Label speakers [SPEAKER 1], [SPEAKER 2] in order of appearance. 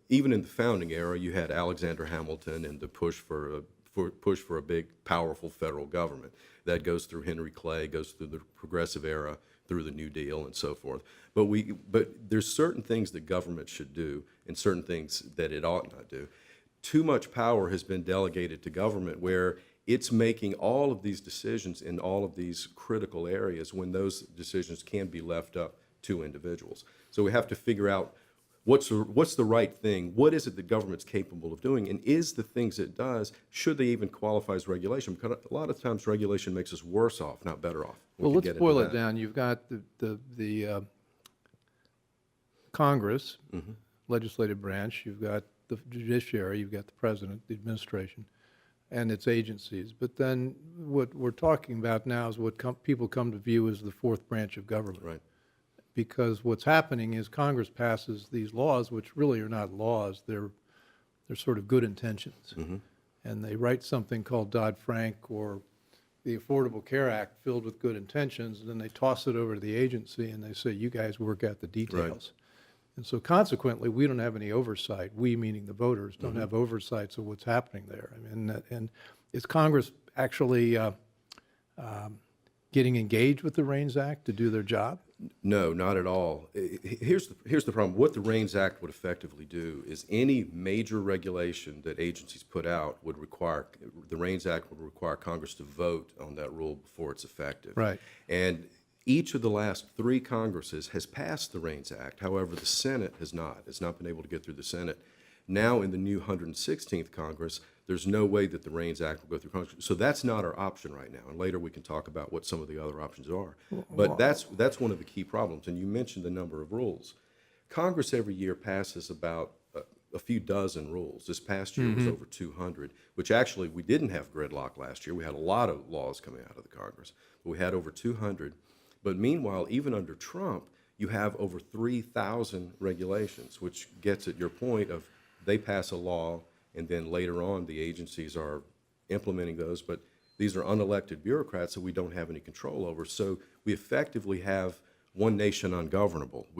[SPEAKER 1] Even in the founding era, you had Alexander Hamilton and the push for a big, powerful federal government. That goes through Henry Clay, goes through the Progressive era, through the New Deal, and so forth. But there's certain things that government should do and certain things that it ought not do. Too much power has been delegated to government where it's making all of these decisions in all of these critical areas when those decisions can be left up to individuals. So we have to figure out what's the right thing, what is it that government's capable of doing, and is the things it does, should they even qualify as regulation? Because a lot of times regulation makes us worse off, not better off.
[SPEAKER 2] Well, let's boil it down. You've got the Congress, legislative branch, you've got the judiciary, you've got the president, the administration, and its agencies. But then what we're talking about now is what people come to view as the fourth branch of government.
[SPEAKER 1] Right.
[SPEAKER 2] Because what's happening is Congress passes these laws, which really are not laws, they're sort of good intentions. And they write something called Dodd-Frank or the Affordable Care Act filled with good intentions, and then they toss it over to the agency and they say, you guys work out the details. Right. And so consequently, we don't have any oversight. We, meaning the voters, don't have oversights of what's happening there. I mean, and is Congress actually getting engaged with the REINS Act to do their job?
[SPEAKER 1] No, not at all. Here's the problem. What the REINS Act would effectively do is any major regulation that agencies put out would require, the REINS Act would require Congress to vote on that rule before it's effective.
[SPEAKER 2] Right.
[SPEAKER 1] And each of the last 3 Congresses has passed the REINS Act. However, the Senate has not. It's not been able to get through the Senate. Now in the new 116th Congress, there's no way that the REINS Act will go through Congress. So that's not our option right now. And later we can talk about what some of the other options are. But that's one of the key problems. And you mentioned the number of rules. Congress every year passes about a few dozen rules. This past year was over 200, which actually we didn't have gridlock last year. We had a lot of laws coming out of the Congress, but we had over 200. But meanwhile, even under Trump, you have over 3,000 regulations, which gets at your point of they pass a law, and then later on the agencies are implementing those, but these are unelected bureaucrats that we don't have any control over. So we effectively have one nation ungovernable.